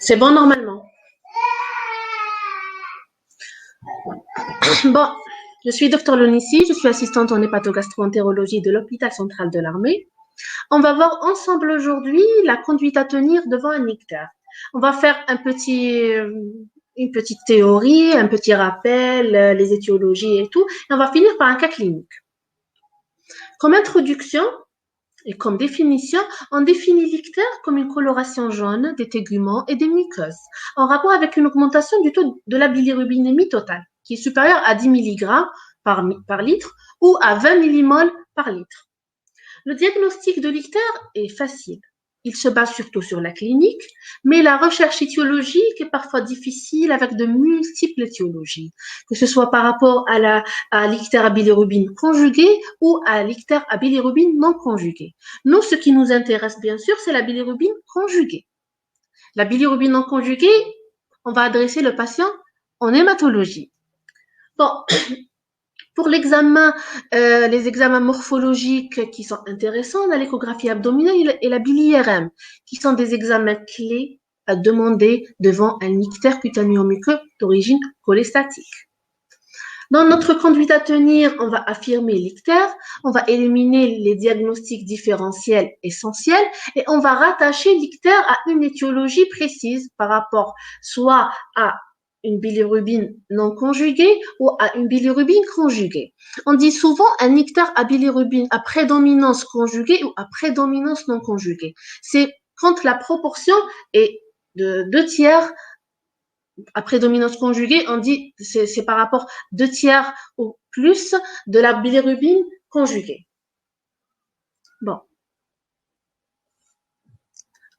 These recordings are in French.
C'est bon normalement. Bon, je suis Dr Lonissi, je suis assistante en hépatogastro-entérologie de l'hôpital central de l'armée. On va voir ensemble aujourd'hui la conduite à tenir devant un ictère. On va faire une petite théorie, un petit rappel, les étiologies et tout, et on va finir par un cas clinique. Comme introduction et comme définition, on définit l'ictère comme une coloration jaune des téguments et des muqueuses, en rapport avec une augmentation du taux de la bilirubinémie totale, qui est supérieure à 10 mg par litre ou à 20 millimoles par litre. Le diagnostic de l'ictère est facile. Il se base surtout sur la clinique, mais la recherche étiologique est parfois difficile avec de multiples étiologies, que ce soit par rapport à l'ictère à bilirubine conjuguée ou à l'ictère à bilirubine non conjuguée. Nous, ce qui nous intéresse bien sûr, c'est la bilirubine conjuguée. La bilirubine non conjuguée, on va adresser le patient en hématologie. Bon, pour l'examen, les examens morphologiques qui sont intéressants, on a l'échographie abdominale et la bili-IRM, qui sont des examens clés à demander devant un ictère cutanéo-muqueux d'origine cholestatique. Dans notre conduite à tenir, on va affirmer l'ictère, on va éliminer les diagnostics différentiels essentiels et on va rattacher l'ictère à une étiologie précise par rapport soit à une bilirubine non conjuguée ou à une bilirubine conjuguée. On dit souvent un ictère à bilirubine à prédominance conjuguée ou à prédominance non conjuguée. C'est quand la proportion est de 2/3 à prédominance conjuguée, on dit c'est par rapport 2/3 ou plus de la bilirubine conjuguée. Bon.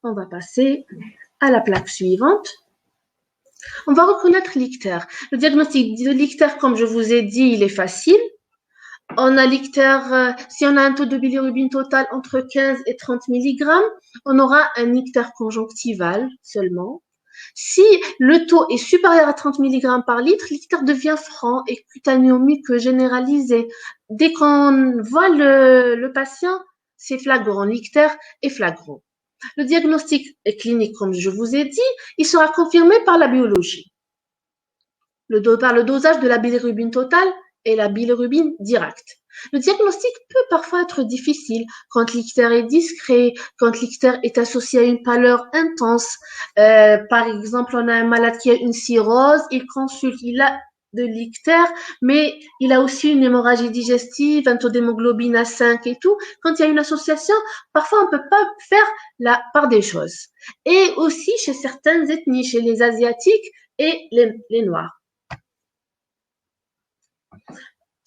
On va passer à la plaque suivante. On va reconnaître l'ictère. Le diagnostic de l'ictère, comme je vous ai dit, il est facile. On a l'ictère, si on a un taux de bilirubine total entre 15 et 30 mg, on aura un ictère conjonctival seulement. Si le taux est supérieur à 30 mg par litre, l'ictère devient franc et cutanéo-muqueux généralisé. Dès qu'on voit le patient, c'est flagrant, l'ictère est flagrant. Le diagnostic est clinique, comme je vous ai dit, il sera confirmé par la biologie, par le dosage de la bilirubine totale et la bilirubine directe. Le diagnostic peut parfois être difficile quand l'ictère est discret, quand l'ictère est associé à une pâleur intense. Par exemple, on a un malade qui a une cirrhose, il consulte, il a de l'ictère, mais il a aussi une hémorragie digestive, un taux d'hémoglobine à 5 et tout. Quand il y a une association, parfois on ne peut pas faire la part des choses. Et aussi chez certaines ethnies, chez les Asiatiques et les Noirs.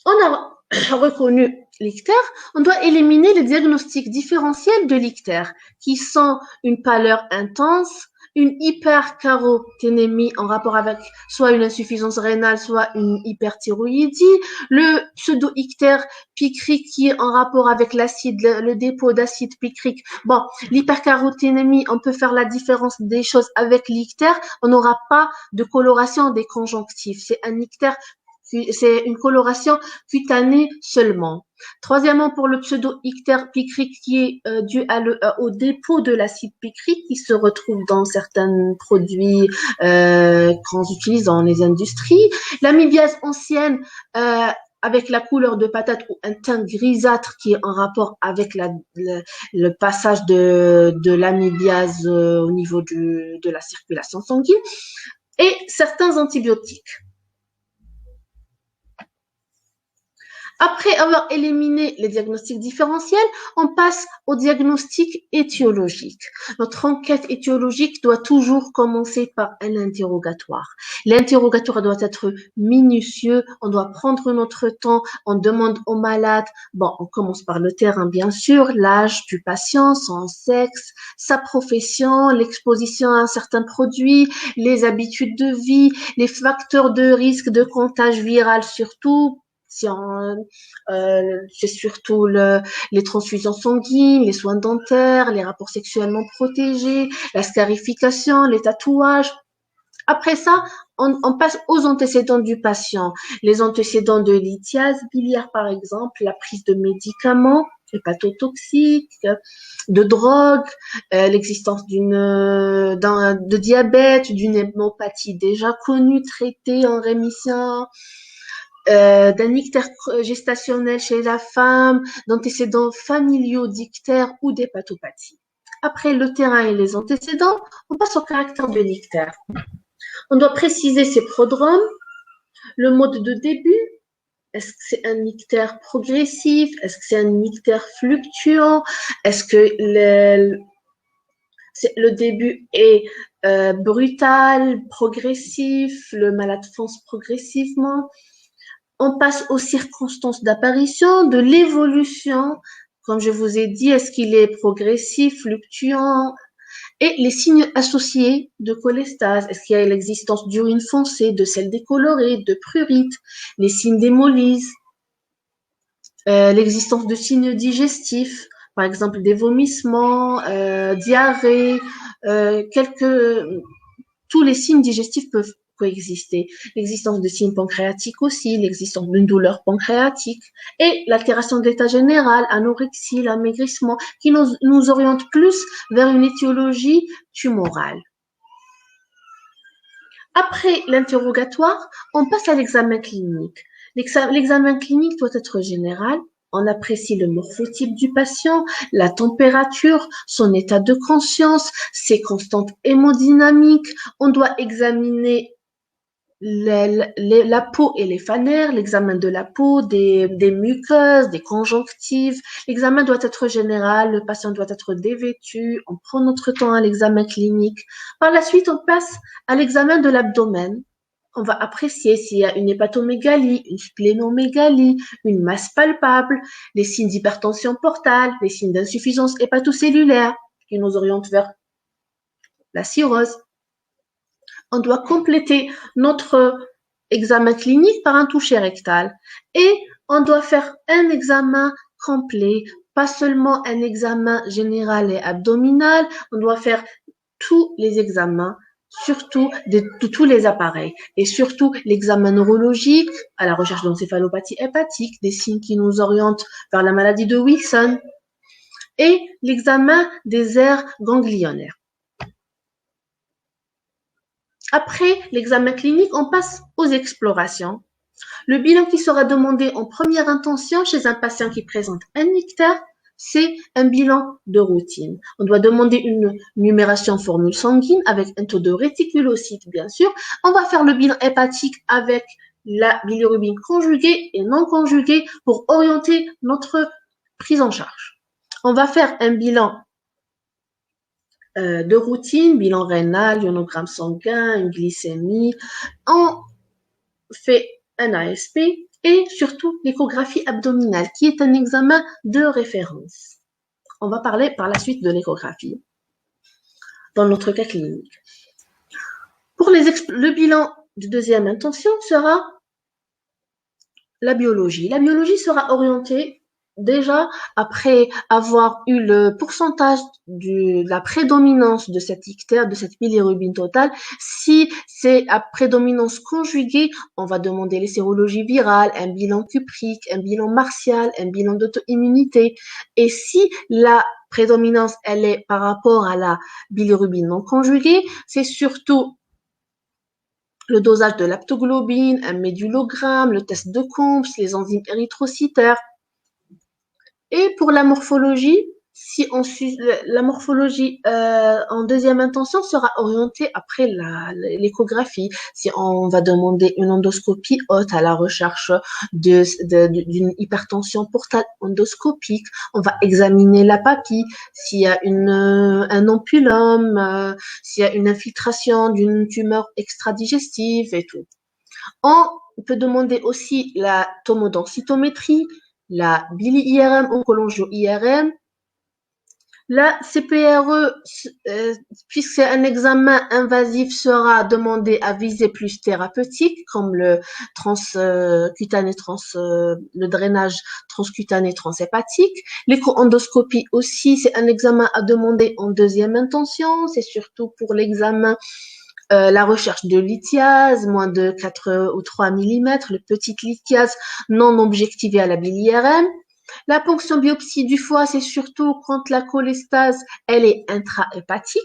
On a reconnu l'ictère, on doit éliminer les diagnostics différentiels de l'ictère, qui sont une pâleur intense, une hypercaroténémie en rapport avec soit une insuffisance rénale, soit une hyperthyroïdie, le pseudo-ictère picrique qui est en rapport avec l'acide, le dépôt d'acide picrique. Bon, l'hypercaroténémie, on peut faire la différence des choses avec l'ictère, on n'aura pas de coloration des conjonctifs. C'est un ictère, c'est une coloration cutanée seulement. Troisièmement, pour le pseudo-ictère picrique qui est dû au dépôt de l'acide picrique qui se retrouve dans certains produits qu'on utilise dans les industries. L'amibiase ancienne avec la couleur de patate ou un teint grisâtre qui est en rapport avec le passage de l'amibiase au niveau de la circulation sanguine. Et certains antibiotiques. Après avoir éliminé les diagnostics différentiels, on passe au diagnostic étiologique. Notre enquête étiologique doit toujours commencer par un interrogatoire. L'interrogatoire doit être minutieux, on doit prendre notre temps, on demande au malade, bon, on commence par le terrain bien sûr, l'âge du patient, son sexe, sa profession, l'exposition à un certain produit, les habitudes de vie, les facteurs de risque de contagion viral surtout, c'est surtout les transfusions sanguines, les soins dentaires, les rapports sexuellement protégés, la scarification, les tatouages. Après ça, on passe aux antécédents du patient. Les antécédents de lithiase biliaire, par exemple, la prise de médicaments, hépatotoxiques, de drogue, l'existence de diabète, d'une hémopathie déjà connue, traitée en rémission, d'un ictère gestationnel chez la femme, d'antécédents familiaux d'ictère ou d'hépatopathie. Après le terrain et les antécédents, on passe au caractère de l'ictère. On doit préciser ses prodromes, le mode de début. Est-ce que c'est un ictère progressif? Est-ce que c'est un ictère fluctuant? Est-ce que le début est brutal, progressif, le malade fonce progressivement? On passe aux circonstances d'apparition, de l'évolution. Comme je vous ai dit, est-ce qu'il est progressif, fluctuant? Et les signes associés de cholestase. Est-ce qu'il y a l'existence d'urine foncée, de sel décoloré, de prurite, les signes d'hémolyse, l'existence de signes digestifs, par exemple des vomissements, diarrhée, tous les signes digestifs peuvent coexister. L'existence de signes pancréatiques aussi, l'existence d'une douleur pancréatique et l'altération de l'état général, anorexie, l'amaigrissement, qui nous oriente plus vers une étiologie tumorale. Après l'interrogatoire, on passe à l'examen clinique. L'examen clinique doit être général. On apprécie le morphotype du patient, la température, son état de conscience, ses constantes hémodynamiques. On doit examiner la peau et les phanères, l'examen de la peau, des muqueuses, des conjonctives. L'examen doit être général, le patient doit être dévêtu, on prend notre temps à l'examen clinique. Par la suite, on passe à l'examen de l'abdomen. On va apprécier s'il y a une hépatomégalie, une splénomégalie, une masse palpable, les signes d'hypertension portale, les signes d'insuffisance hépatocellulaire qui nous orientent vers la cirrhose. On doit compléter notre examen clinique par un toucher rectal et on doit faire un examen complet, pas seulement un examen général et abdominal, on doit faire tous les examens, surtout de tous les appareils et surtout l'examen neurologique à la recherche d'encéphalopathie hépatique, des signes qui nous orientent vers la maladie de Wilson et l'examen des aires ganglionnaires. Après l'examen clinique, on passe aux explorations. Le bilan qui sera demandé en première intention chez un patient qui présente un ictère, c'est un bilan de routine. On doit demander une numération formule sanguine avec un taux de réticulocytes, bien sûr. On va faire le bilan hépatique avec la bilirubine conjuguée et non conjuguée pour orienter notre prise en charge. On va faire un bilan de routine, bilan rénal, ionogramme sanguin, une glycémie. On fait un ASP et surtout l'échographie abdominale qui est un examen de référence. On va parler par la suite de l'échographie dans notre cas clinique. Pour le bilan de deuxième intention sera la biologie. La biologie sera orientée déjà après avoir eu le pourcentage de la prédominance de cet ictère, de cette bilirubine totale. Si c'est à prédominance conjuguée, on va demander les sérologies virales, un bilan cuprique, un bilan martial, un bilan d'auto-immunité. Et si la prédominance, elle est par rapport à la bilirubine non conjuguée, c'est surtout le dosage de l'aptoglobine, un médulogramme, le test de Coombs, les enzymes érythrocytaires. Et pour la morphologie, si on suit la morphologie en deuxième intention sera orientée après l'échographie. Si on va demander une endoscopie haute à la recherche d'une hypertension portale endoscopique, on va examiner la papille, s'il y a un ampulum, s'il y a une infiltration d'une tumeur extradigestive et tout. On peut demander aussi la tomodensitométrie, la bili-IRM ou cholangio-IRM. La CPRE, puisque c'est un examen invasif, sera demandé à visée plus thérapeutique, comme le drainage transcutané transhépatique. L'écho-endoscopie aussi, c'est un examen à demander en deuxième intention. C'est surtout pour l'examen la recherche de lithiase, moins de 4 ou 3 mm, le petit lithiase non objectivé à la bili-IRM. La ponction biopsie du foie, c'est surtout quand la cholestase, elle est intrahépatique.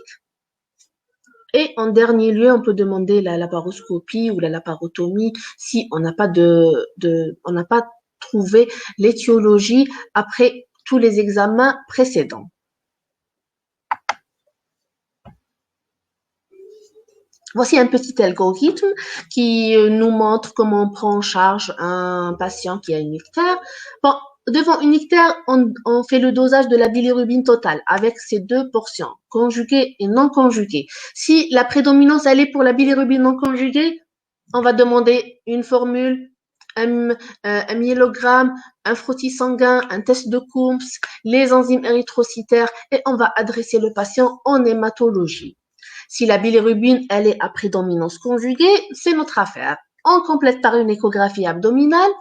Et en dernier lieu, on peut demander la laparoscopie ou la laparotomie si on n'a pas on n'a pas trouvé l'étiologie après tous les examens précédents. Voici un petit algorithme qui nous montre comment on prend en charge un patient qui a une ictère. Bon, devant une ictère, on fait le dosage de la bilirubine totale avec ces deux portions, conjuguées et non conjuguées. Si la prédominance, elle est pour la bilirubine non conjuguée, on va demander une formule, un myélogramme, un frottis sanguin, un test de Coombs, les enzymes érythrocytaires et on va adresser le patient en hématologie. Si la bilirubine, elle est à prédominance conjuguée, c'est notre affaire. On complète par une échographie abdominale.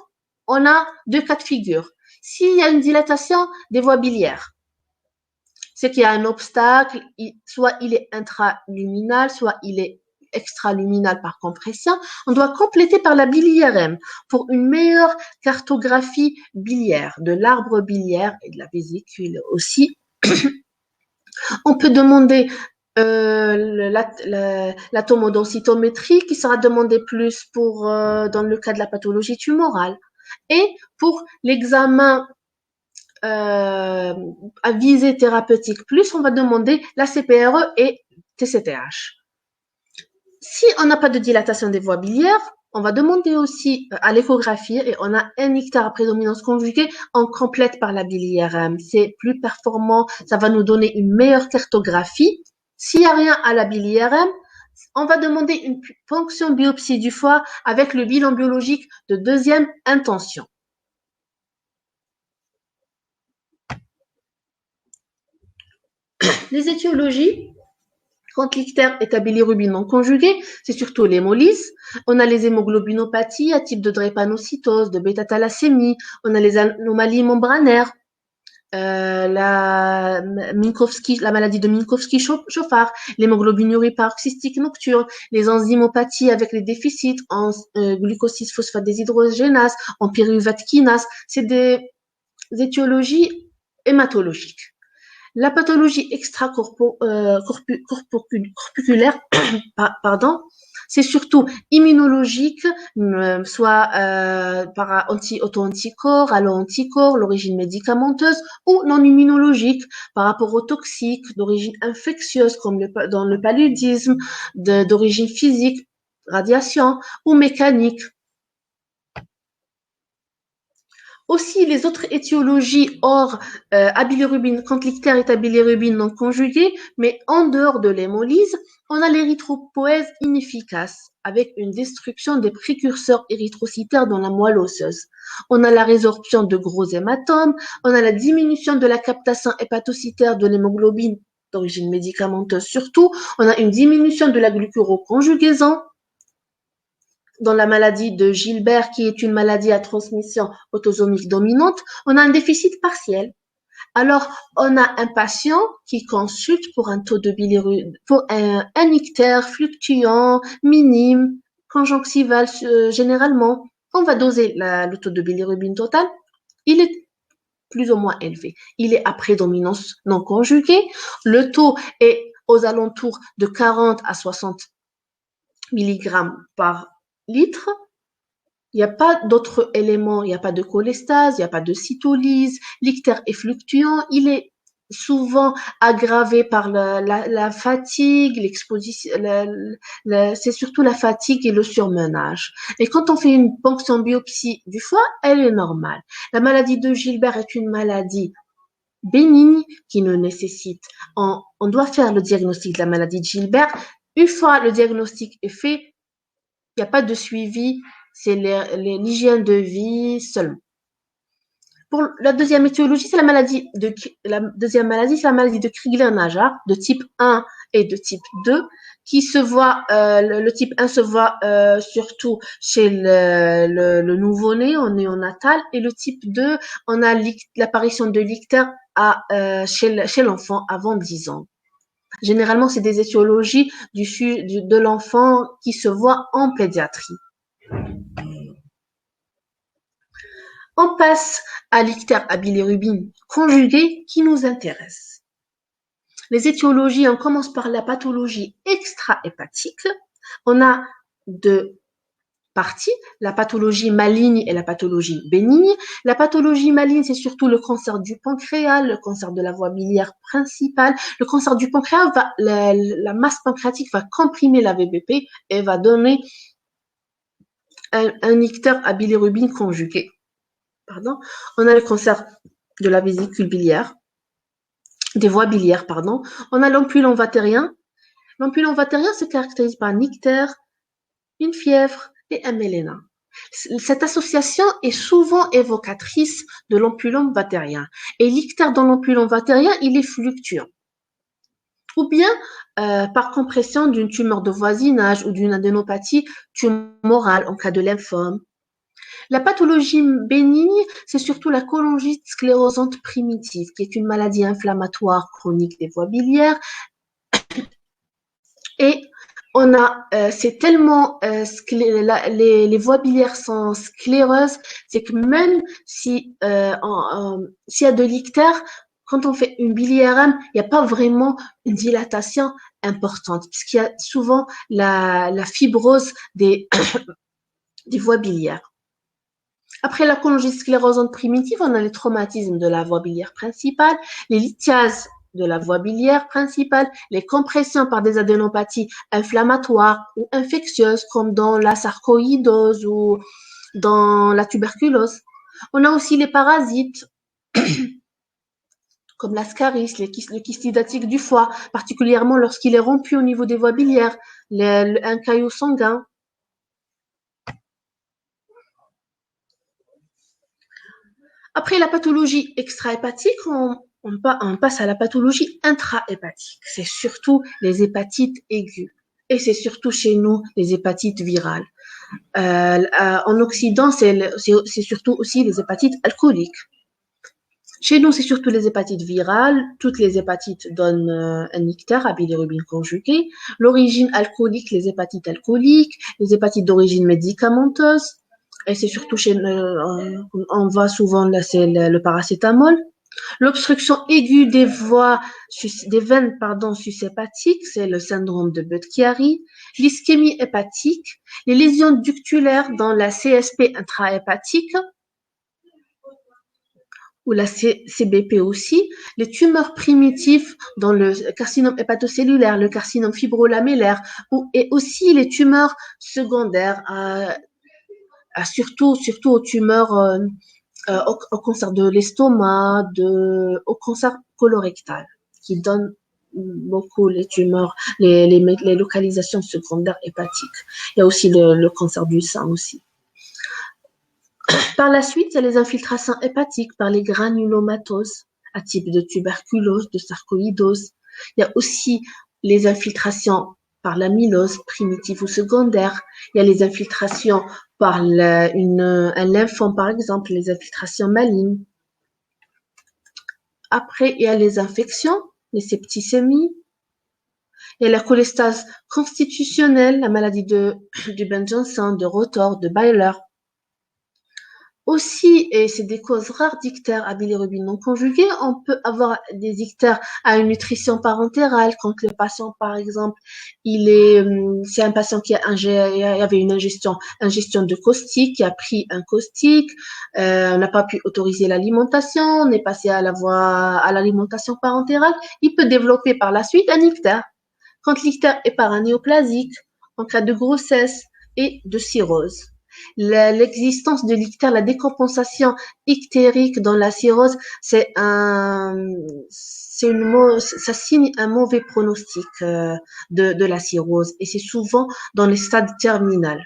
On a deux cas de figure. S'il y a une dilatation des voies biliaires, c'est qu'il y a un obstacle, soit il est intraluminal, soit il est extraluminal par compression. On doit compléter par la bili-IRM pour une meilleure cartographie biliaire, de l'arbre biliaire et de la vésicule aussi. On peut demander la tomodensitométrie qui sera demandée plus pour dans le cas de la pathologie tumorale. Et pour l'examen à visée thérapeutique plus, on va demander la CPRE et TCTH. Si on n'a pas de dilatation des voies biliaires, on va demander aussi à l'échographie et on a un ictère à prédominance conjuguée, on complète par la bili-IRM. C'est plus performant, ça va nous donner une meilleure cartographie. S'il n'y a rien à la bili-IRM, on va demander une ponction biopsie du foie avec le bilan biologique de deuxième intention. Les étiologies, quand l'ictère est à bilirubine non conjuguée, c'est surtout l'hémolyse. On a les hémoglobinopathies à type de drépanocytose, de bêta-thalassémie. On a les anomalies membranaires, la maladie de Minkowski-Chauffard, l'hémoglobinurie paroxystique nocturne, les enzymopathies avec les déficits en glucosylphosphate déshydrogénase, en pyruvate kinase. C'est des étiologies hématologiques. La pathologie extracorpusculaire, pardon, c'est surtout immunologique, soit par auto-anticorps, allo-anticorps, l'origine médicamenteuse, ou non immunologique par rapport aux toxiques d'origine infectieuse, comme dans le paludisme, d'origine physique, radiation, ou mécanique. Aussi, les autres étiologies hors bilirubine, quand l'ictère est à bilirubine non conjuguée, mais en dehors de l'hémolyse, on a l'érythropoèse inefficace, avec une destruction des précurseurs érythrocytaires dans la moelle osseuse. On a la résorption de gros hématomes, on a la diminution de la captation hépatocytaire de l'hémoglobine d'origine médicamenteuse surtout, on a une diminution de la glucuroconjugaison, dans la maladie de Gilbert, qui est une maladie à transmission autosomique dominante, on a un déficit partiel. Alors, on a un patient qui consulte pour un taux de bilirubine, pour un ictère fluctuant, minime, conjonctival généralement. On va doser le taux de bilirubine total. Il est plus ou moins élevé. Il est à prédominance non conjuguée. Le taux est aux alentours de 40 à 60 mg par litre. Il n'y a pas d'autres éléments, il n'y a pas de cholestase, il n'y a pas de cytolyse, l'ictère est fluctuant, il est souvent aggravé par la fatigue, l'exposition, c'est surtout la fatigue et le surmenage. Et quand on fait une ponction biopsie du foie, elle est normale. La maladie de Gilbert est une maladie bénigne qui ne nécessite, on doit faire le diagnostic de la maladie de Gilbert. Une fois le diagnostic est fait, il n'y a pas de suivi, c'est l'hygiène de vie seulement. Pour la deuxième étiologie, c'est la maladie de Crigler-Najjar de type 1 et de type 2 qui se voit, le type 1 se voit surtout chez le nouveau-né, en néonatal, et le type 2, on a l'apparition de l'ictère chez l'enfant avant 10 ans. Généralement, c'est des étiologies de l'enfant qui se voient en pédiatrie. On passe à l'ictère à bilirubine conjuguée qui nous intéresse. Les étiologies, on commence par la pathologie extra-hépatique. On a deux parties, la pathologie maligne et la pathologie bénigne. La pathologie maligne, c'est surtout le cancer du pancréas, le cancer de la voie biliaire principale. Le cancer du pancréas, la masse pancréatique va comprimer la VBP et va donner un ictère à bilirubine conjuguée. Pardon. On a le cancer de la vésicule biliaire, des voies biliaires, pardon. On a l'ampulon vatérien. L'ampulon vatérien se caractérise par un ictère, une fièvre et un méléna. Cette association est souvent évocatrice de l'ampulon vatérien. Et l'ictère dans l'ampulon vatérien, il est fluctuant. Ou bien par compression d'une tumeur de voisinage ou d'une adénopathie tumorale en cas de lymphome. La pathologie bénigne, c'est surtout la cholangite sclérosante primitive, qui est une maladie inflammatoire chronique des voies biliaires. Et on a, c'est tellement, les voies biliaires sont scléreuses, c'est que même si s'il y a de l'ictère, quand on fait une biliaire, il n'y a pas vraiment une dilatation importante, puisqu'il y a souvent la fibrose des voies biliaires. Après la cholangite sclérosante primitive, on a les traumatismes de la voie biliaire principale, les lithiases de la voie biliaire principale, les compressions par des adénopathies inflammatoires ou infectieuses comme dans la sarcoïdose ou dans la tuberculose. On a aussi les parasites comme l'ascaris, le kystidatique du foie, particulièrement lorsqu'il est rompu au niveau des voies biliaires, un caillot sanguin. Après la pathologie extrahépatique, on passe à la pathologie intrahépatique. C'est surtout les hépatites aiguës. Et c'est surtout chez nous les hépatites virales. En Occident, c'est surtout aussi les hépatites alcooliques. Chez nous, c'est surtout les hépatites virales. Toutes les hépatites donnent un ictère à bilirubine conjuguée. L'origine alcoolique, les hépatites alcooliques. Les hépatites d'origine médicamenteuse. Et c'est surtout on voit souvent là, c'est le paracétamol. L'obstruction aiguë des veines, sushépatiques, c'est le syndrome de Budd-Chiari. L'ischémie hépatique, les lésions ductulaires dans la CSP intrahépatique, ou la CBP aussi, les tumeurs primitives dans le carcinome hépatocellulaire, le carcinome fibrolamellaire, et aussi les tumeurs secondaires, surtout aux tumeurs, au cancer de l'estomac, au cancer colorectal, qui donne beaucoup les tumeurs, les localisations secondaires hépatiques. Il y a aussi le cancer du sein aussi. Par la suite, il y a les infiltrations hépatiques par les granulomatoses à type de tuberculose, de sarcoïdose. Il y a aussi les infiltrations par l'amylose primitive ou secondaire. Il y a les infiltrations par un lymphome, par exemple, les infiltrations malignes. Après, il y a les infections, les septicémies. Il y a la cholestase constitutionnelle, la maladie de Ben-Jonson, de Rotor, de Bayler. Aussi, et c'est des causes rares d'ictères à bilirubine non conjuguée, on peut avoir des ictères à une nutrition parentérale quand le patient, par exemple, c'est un patient qui avait une ingestion de caustique, qui a pris un caustique, on n'a pas pu autoriser l'alimentation, on est passé à l'alimentation parentérale, il peut développer par la suite un ictère. Quand l'ictère est paranéoplasique, en cas de grossesse et de cirrhose. L'existence de l'ictère, la décompensation ictérique dans la cirrhose, ça signe un mauvais pronostic de la cirrhose et c'est souvent dans les stades terminaux.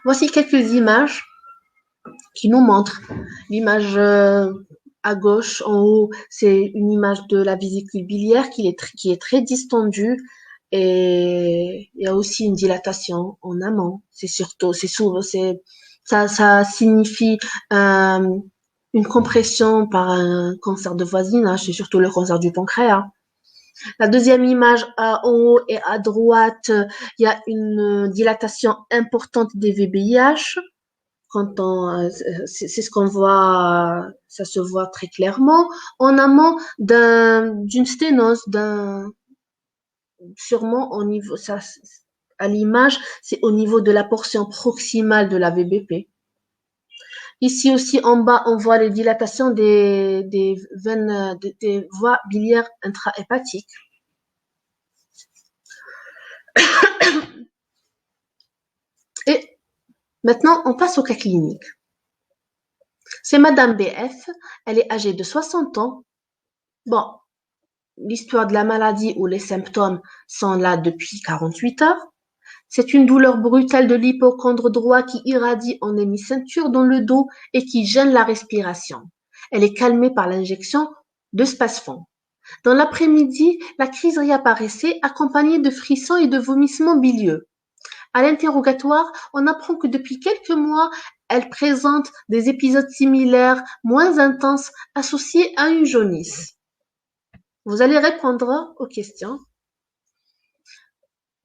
Voici quelques images qui nous montrent. L'image à gauche, en haut, c'est une image de la vésicule biliaire qui est très distendue. Et il y a aussi une dilatation en amont. Ça signifie une compression par un cancer de voisinage, c'est surtout le cancer du pancréas. La deuxième image en haut et à droite, il y a une dilatation importante des VBIH. c'est ce qu'on voit, ça se voit très clairement en amont d'une sténose, sûrement au niveau, ça, à l'image, c'est au niveau de la portion proximale de la VBP. Ici aussi, en bas, on voit les dilatations des veines, des voies biliaires intrahépatiques. Et maintenant, on passe au cas clinique. C'est Madame BF, elle est âgée de 60 ans. Bon, l'histoire de la maladie ou les symptômes sont là depuis 48 heures. C'est une douleur brutale de l'hypocondre droit qui irradie en hémiceinture dans le dos et qui gêne la respiration. Elle est calmée par l'injection de Spasfon. Dans l'après-midi, la crise réapparaissait accompagnée de frissons et de vomissements bilieux. À l'interrogatoire, on apprend que depuis quelques mois, elle présente des épisodes similaires, moins intenses, associés à une jaunisse. Vous allez répondre aux questions.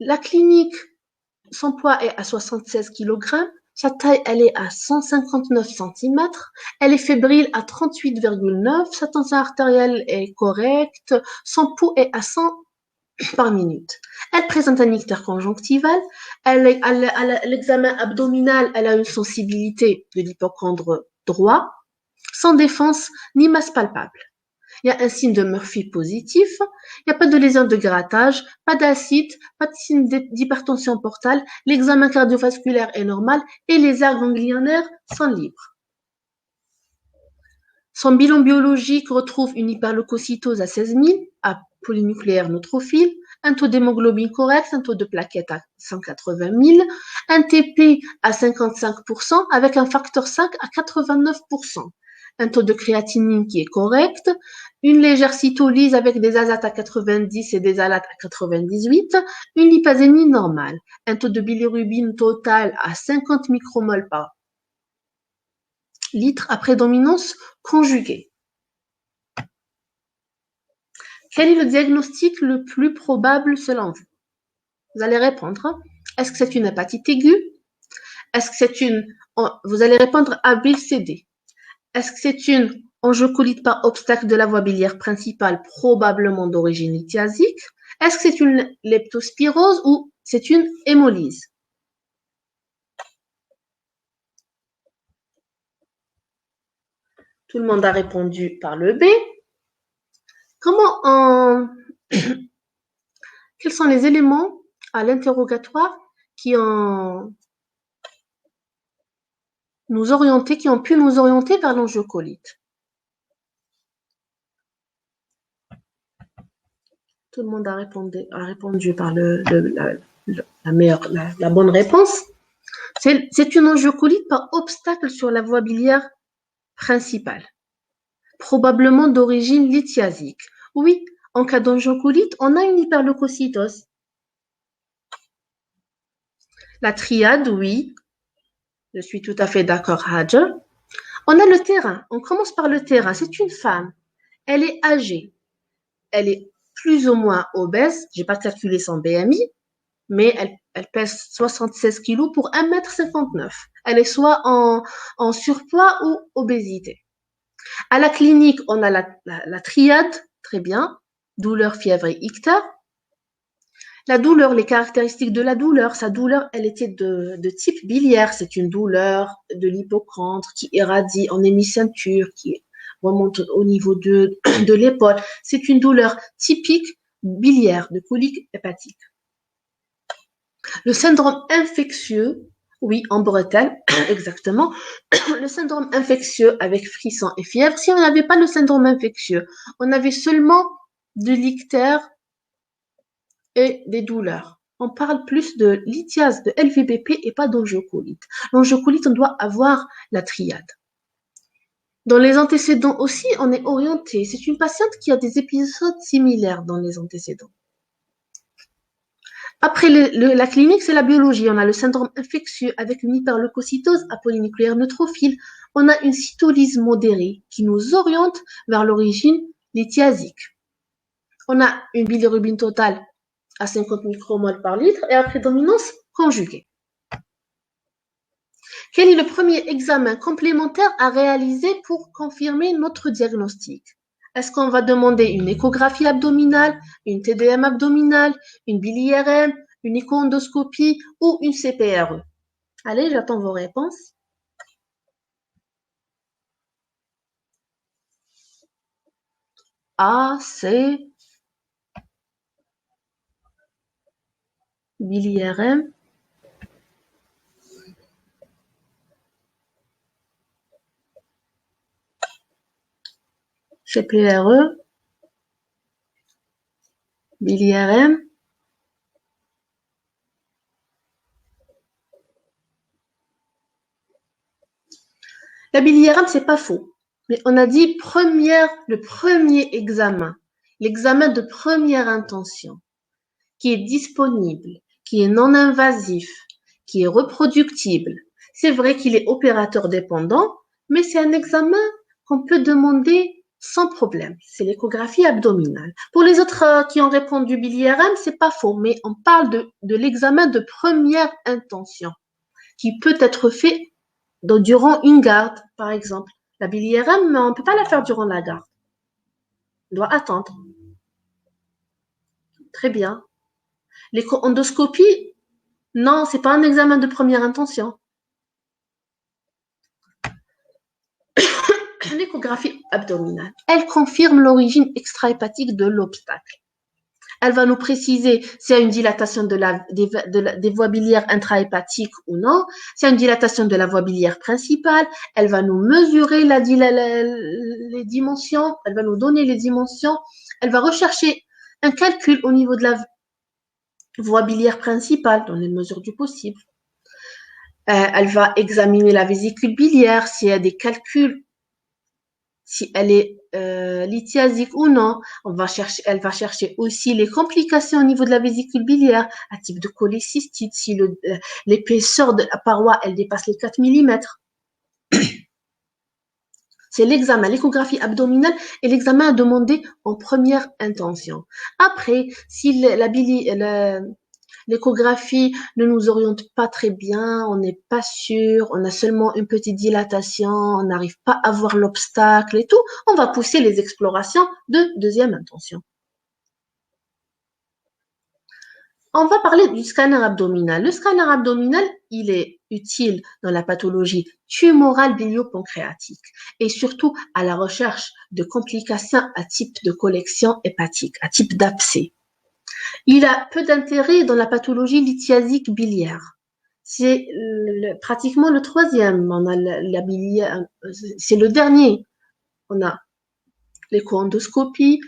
La clinique, son poids est à 76 kg, sa taille elle est à 159 cm, elle est fébrile à 38,9, sa tension artérielle est correcte, son pouls est à 100 par minute. Elle présente un ictère conjonctival, à l'examen abdominal, elle a une sensibilité de l'hypocondre droit, sans défense ni masse palpable. Il y a un signe de Murphy positif, il n'y a pas de lésion de grattage, pas d'acide, pas de signe d'hypertension portale, l'examen cardiovasculaire est normal et les aires ganglionnaires sont libres. Son bilan biologique retrouve une hyperleucocytose à 16 000, à polynucléaire neutrophile, un taux d'hémoglobine correct, un taux de plaquettes à 180 000, un TP à 55% avec un facteur 5 à 89%. Un taux de créatinine qui est correct, une légère cytolyse avec des azates à 90 et des alates à 98, une lipasémie normale, un taux de bilirubine total à 50 micromoles par litre à prédominance conjuguée. Quel est le diagnostic le plus probable selon vous? Vous allez répondre. Est-ce que c'est une hépatite aiguë? Est-ce que c'est vous allez répondre A, B, C, D. Est-ce que c'est une angiocolite par obstacle de la voie biliaire principale, probablement d'origine lithiasique? Est-ce que c'est une leptospirose ou c'est une hémolyse? Tout le monde a répondu par le B. Quels sont les éléments à l'interrogatoire qui ont pu nous orienter vers l'angiocolite? Tout le monde a répondu par la bonne réponse. C'est une angiocolite par obstacle sur la voie biliaire principale, probablement d'origine lithiasique. Oui, en cas d'angiocolite, on a une hyperleucocytose. La triade, oui, je suis tout à fait d'accord, Haja. On a le terrain, on commence par le terrain. C'est une femme, elle est âgée, elle est plus ou moins obèse, j'ai pas calculé son BMI, mais elle pèse 76 kg pour 1,59 m. Elle est soit en surpoids ou obésité. À la clinique, on a la triade, très bien, douleur, fièvre et ictère. La douleur, les caractéristiques de la douleur, sa douleur, elle était de type biliaire. C'est une douleur de l'hypocondre qui irradie en hémiceinture, qui remonte au niveau de l'épaule. C'est une douleur typique biliaire, de colique hépatique. Le syndrome infectieux, oui, en bretelle, exactement. Le syndrome infectieux avec frisson et fièvre, si on n'avait pas le syndrome infectieux, on avait seulement de l'ictère et des douleurs. On parle plus de lithiase, de LVBP et pas d'angiocolite. L'angiocolite, on doit avoir la triade. Dans les antécédents aussi, on est orienté. C'est une patiente qui a des épisodes similaires dans les antécédents. Après la clinique, c'est la biologie. On a le syndrome infectieux avec une hyperleucocytose à polynucléaire neutrophile. On a une cytolyse modérée qui nous oriente vers l'origine lithiasique. On a une bilirubine totale à 50 micromoles par litre et à prédominance conjuguée. Quel est le premier examen complémentaire à réaliser pour confirmer notre diagnostic? Est-ce qu'on va demander une échographie abdominale, une TDM abdominale, une BILIRM, une écho-endoscopie ou une CPRE? Allez, j'attends vos réponses. A, C, BILIRM. CPRE, BILIRM. La BILIRM, c'est pas faux. Mais on a dit le premier examen, l'examen de première intention, qui est disponible, qui est non invasif, qui est reproductible. C'est vrai qu'il est opérateur dépendant, mais c'est un examen qu'on peut demander sans problème. C'est l'échographie abdominale. Pour les autres qui ont répondu BILIRM, c'est pas faux, mais on parle de l'examen de première intention, qui peut être fait durant une garde, par exemple. La BILIRM, on ne peut pas la faire durant la garde. On doit attendre. Très bien. L'écho-endoscopie, non, c'est pas un examen de première intention. L'échographie abdominale, elle confirme l'origine extrahépatique de l'obstacle. Elle va nous préciser s'il y a une dilatation des voies biliaires intrahépatiques ou non, s'il y a une dilatation de la voie biliaire principale. Elle va nous mesurer les dimensions, elle va nous donner les dimensions, elle va rechercher un calcul au niveau de la voie biliaire principale dans les mesures du possible. Elle va examiner la vésicule biliaire, s'il y a des calculs, si elle est lithiasique ou non. Elle va chercher aussi les complications au niveau de la vésicule biliaire, à type de cholécystite, si l'épaisseur de la paroi, elle dépasse les 4 mm. C'est l'examen, l'échographie abdominale et l'examen à demander en première intention. Après, si l'échographie ne nous oriente pas très bien, on n'est pas sûr, on a seulement une petite dilatation, on n'arrive pas à voir l'obstacle et tout, on va pousser les explorations de deuxième intention. On va parler du scanner abdominal. Le scanner abdominal, il est utile dans la pathologie tumorale bilio-pancréatique et surtout à la recherche de complications à type de collection hépatique, à type d'abcès. Il a peu d'intérêt dans la pathologie lithiasique biliaire. C'est pratiquement le troisième. On a la biliaire, c'est le dernier. On a l'écho-endoscopie,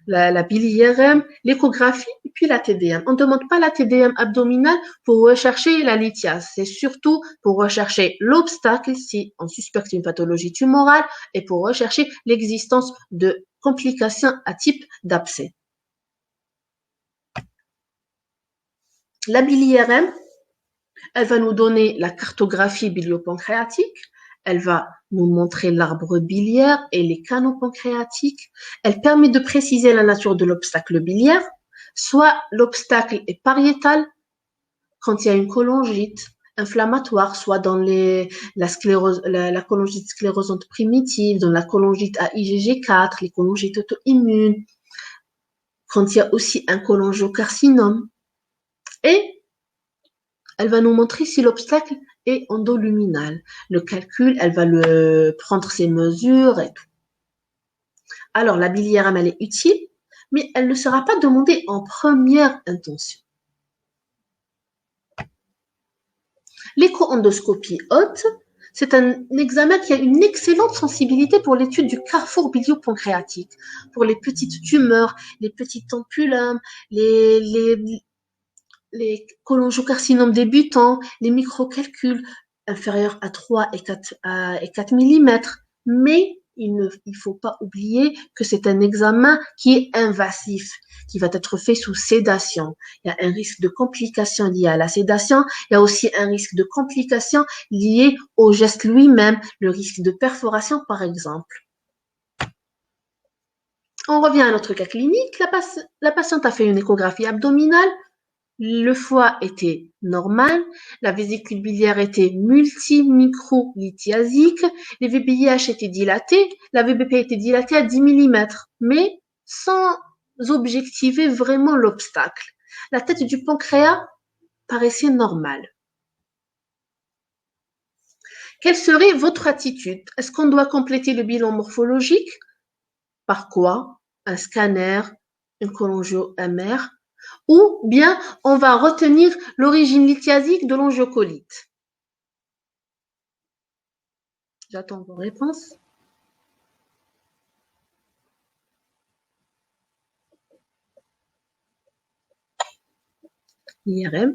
la BILIRM, l'échographie et puis la TDM. On ne demande pas la TDM abdominale pour rechercher la lithiase. C'est surtout pour rechercher l'obstacle si on suspecte une pathologie tumorale et pour rechercher l'existence de complications à type d'abcès. La BILIRM, elle va nous donner la cartographie bilio-pancréatique, elle va nous montrer l'arbre biliaire et les canaux pancréatiques. Elle permet de préciser la nature de l'obstacle biliaire, soit l'obstacle est pariétal quand il y a une cholangite inflammatoire, soit dans la cholangite sclérosante primitive, dans la cholangite à IgG4, les cholangites auto-immunes, quand il y a aussi un cholangiocarcinome. Et elle va nous montrer si l'obstacle est endoluminal. Le calcul, elle va prendre ses mesures et tout. Alors, la BILIRM, elle est utile, mais elle ne sera pas demandée en première intention. L'écho-endoscopie haute, c'est un examen qui a une excellente sensibilité pour l'étude du carrefour bilio-pancréatique, pour les petites tumeurs, les petits ampullums, les cholangiocarcinomes débutants, les microcalculs inférieurs à 3 et 4 mm. Mais il ne faut pas oublier que c'est un examen qui est invasif, qui va être fait sous sédation. Il y a un risque de complications liées à la sédation. Il y a aussi un risque de complications liées au geste lui-même, le risque de perforation par exemple. On revient à notre cas clinique. La patiente a fait une échographie abdominale. Le foie était normal, la vésicule biliaire était multimicrolithiasique, les VBIH étaient dilatés, la VBP était dilatée à 10 millimètres, mais sans objectiver vraiment l'obstacle. La tête du pancréas paraissait normale. Quelle serait votre attitude? Est-ce qu'on doit compléter le bilan morphologique? Par quoi? Un scanner, une cholangio-MR, ou bien on va retenir l'origine lithiasique de l'angiocolite. J'attends vos réponses. IRM.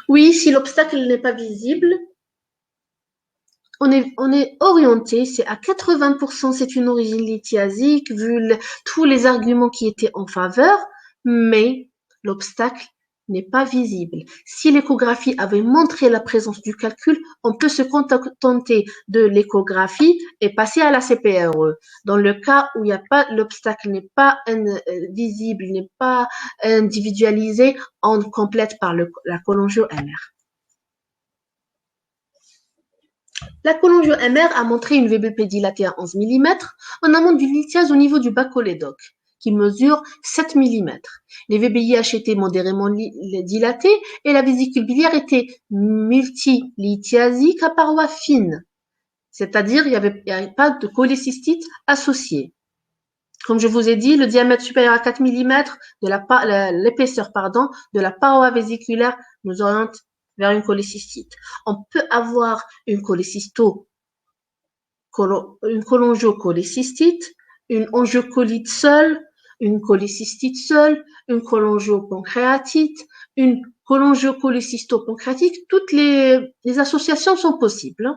Oui, si l'obstacle n'est pas visible, on est orienté, c'est à 80%, c'est une origine lithiasique, vu tous les arguments qui étaient en faveur, mais l'obstacle n'est pas visible. Si l'échographie avait montré la présence du calcul, on peut se contenter de l'échographie et passer à la CPRE. Dans le cas où il n'y a pas, l'obstacle n'est pas visible, n'est pas individualisé, on complète par la cholangio-MR. La cholangio-MR a montré une VBP dilatée à 11 millimètres en amont du lithiase au niveau du bas cholédoque, qui mesure 7 millimètres. Les VBIH étaient modérément dilatés et la vésicule biliaire était multilithiasique à parois fines, c'est-à-dire il n'y avait pas de cholécystite associée. Comme je vous ai dit, le diamètre supérieur à 4 millimètres de l'épaisseur de la paroi vésiculaire nous oriente vers une cholécystite. On peut avoir une cholangiocholécystite, une angiocolite seule, une cholécystite seule, une cholangiopancréatite, une cholangiocholécystopancréatique. Toutes les associations sont possibles.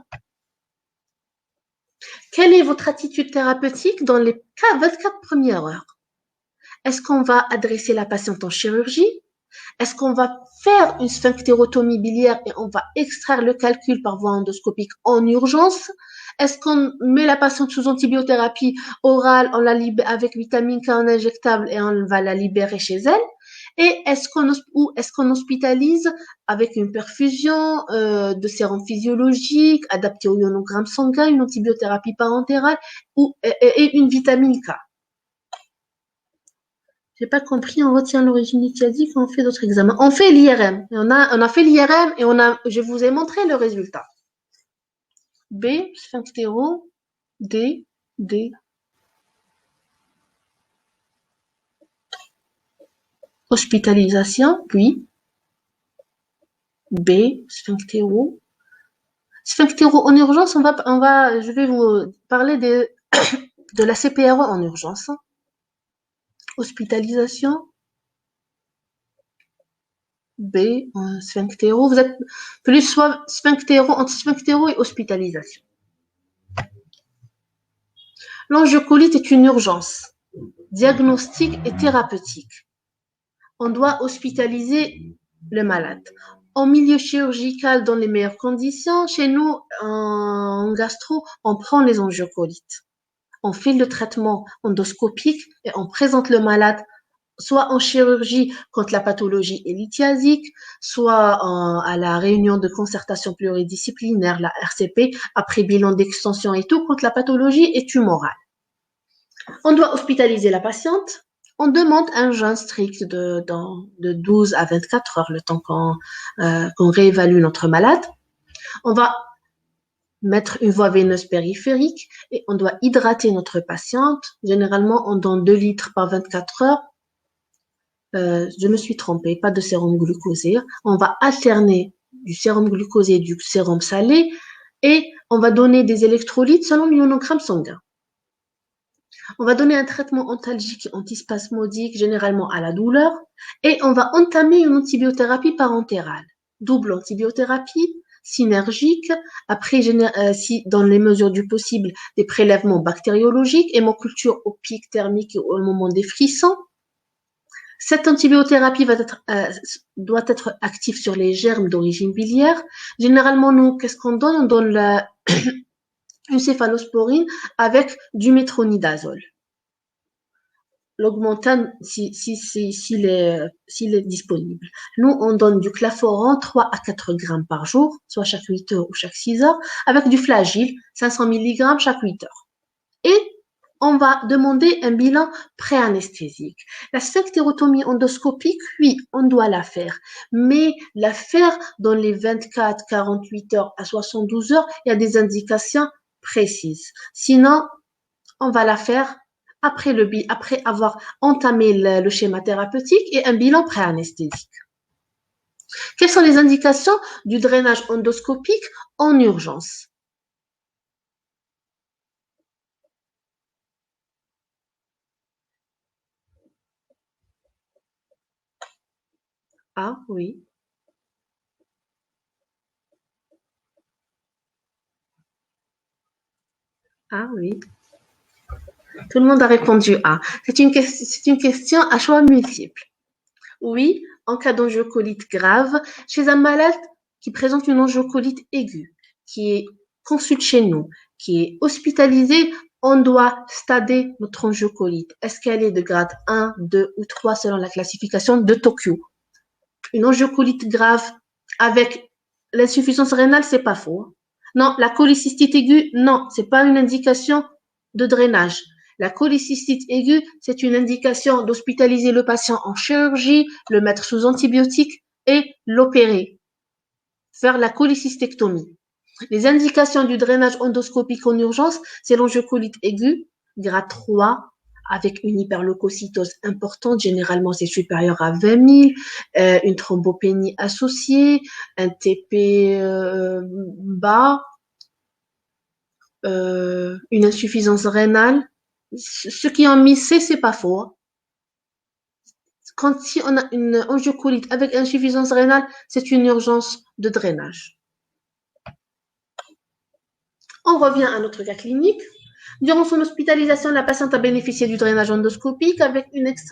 Quelle est votre attitude thérapeutique dans les 24 premières heures? Est-ce qu'on va adresser la patiente en chirurgie? Est-ce qu'on va faire une sphinctérotomie biliaire et on va extraire le calcul par voie endoscopique en urgence? Est-ce qu'on met la patiente sous antibiothérapie orale, on la libère avec vitamine K en injectable et on va la libérer chez elle? Et est-ce qu'on hospitalise avec une perfusion de sérum physiologique adapté au ionogramme sanguin, une antibiothérapie parentérale et une vitamine K? J'ai pas compris, on retient l'origine lithiasique, on fait d'autres examens. On fait l'IRM. On a fait l'IRM et je vous ai montré le résultat. B, sphinctéro, D. Hospitalisation, puis B, sphinctéro. Sphinctéro en urgence, je vais vous parler de la CPRE en urgence. Hospitalisation. B, sphinctéro. Vous êtes plus soit sphinctéro, antisphinctéro et hospitalisation. L'angiocolite est une urgence diagnostique et thérapeutique. On doit hospitaliser le malade. En milieu chirurgical, dans les meilleures conditions, chez nous, en gastro, on prend les angiocolites. On fait le traitement endoscopique et on présente le malade soit en chirurgie quand la pathologie est lithiasique, soit à la réunion de concertation pluridisciplinaire, la RCP, après bilan d'extension et tout, quand la pathologie est tumorale. On doit hospitaliser la patiente. On demande un jeûne strict de 12 à 24 heures, le temps qu'on réévalue notre malade. On va mettre une voie veineuse périphérique et on doit hydrater notre patiente. Généralement, on donne 2 litres par 24 heures. Je me suis trompée, pas de sérum glucosé. On va alterner du sérum glucosé et du sérum salé et on va donner des électrolytes selon l'ionogramme sanguin. On va donner un traitement antalgique et antispasmodique, généralement à la douleur, et on va entamer une antibiothérapie parentérale. Double antibiothérapie, synergique, après, si dans les mesures du possible, des prélèvements bactériologiques, hémoculture au pic thermique au moment des frissons. Cette antibiothérapie doit être active sur les germes d'origine biliaire. Généralement, nous, qu'est-ce qu'on donne? On donne une céphalosporine avec du métronidazole. L'augmentin, s'il est disponible. Nous, on donne du claforan 3 à 4 grammes par jour, soit chaque 8 heures ou chaque 6 heures, avec du flagyl, 500 mg chaque 8 heures. Et on va demander un bilan pré-anesthésique. La sphinctérotomie endoscopique, oui, on doit la faire. Mais la faire dans les 24, 48 heures à 72 heures, il y a des indications précises. Sinon, on va la faire après avoir entamé le schéma thérapeutique et un bilan pré-anesthésique. Quelles sont les indications du drainage endoscopique en urgence? Ah oui. Ah oui. Tout le monde a répondu A. C'est une question à choix multiple. Oui, en cas d'angiocolite grave, chez un malade qui présente une angiocolite aiguë, qui est consulte chez nous, qui est hospitalisé, on doit stader notre angiocolite. Est-ce qu'elle est de grade 1, 2 ou 3 selon la classification de Tokyo? Une angiocolite grave avec l'insuffisance rénale, c'est pas faux. Non, la cholécystite aiguë, non, c'est pas une indication de drainage. La cholécystite aiguë, c'est une indication d'hospitaliser le patient en chirurgie, le mettre sous antibiotiques et l'opérer, faire la cholécystectomie. Les indications du drainage endoscopique en urgence, c'est l'angiocolite aiguë, grade 3, avec une hyperleucocytose importante, généralement c'est supérieur à 20 000, une thrombopénie associée, un TP bas, une insuffisance rénale. Ceux qui ont mis C, c'est pas faux. Si on a une angiocolite avec insuffisance rénale, c'est une urgence de drainage. On revient à notre cas clinique. Durant son hospitalisation, la patiente a bénéficié du drainage endoscopique avec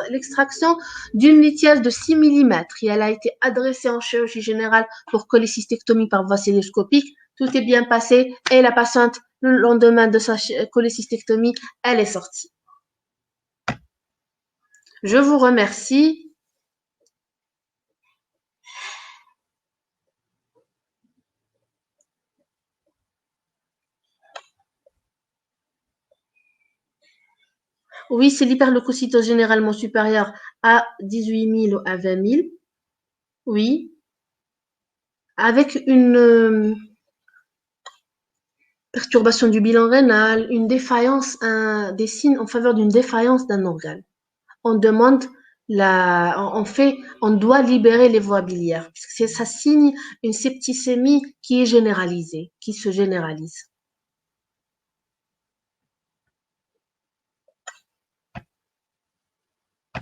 l'extraction d'une lithiase de 6 mm et elle a été adressée en chirurgie générale pour cholécystectomie par voie cystoscopique. Tout est bien passé et la patiente, le lendemain de sa cholécystectomie, elle est sortie. Je vous remercie. Oui, c'est l'hyperleucocytose généralement supérieure à 18 000 ou à 20 000. Oui. Avec une perturbation du bilan rénal, une défaillance, des signes en faveur d'une défaillance d'un organe. On demande on doit libérer les voies biliaires, puisque ça signe une septicémie qui est généralisée, qui se généralise.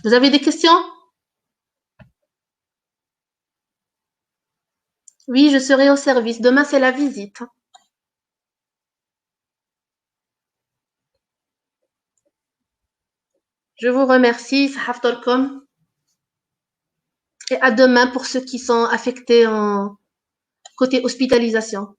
Vous avez des questions? Oui, je serai au service. Demain, c'est la visite. Je vous remercie. Sahaftorkom. Et à demain pour ceux qui sont affectés en côté hospitalisation.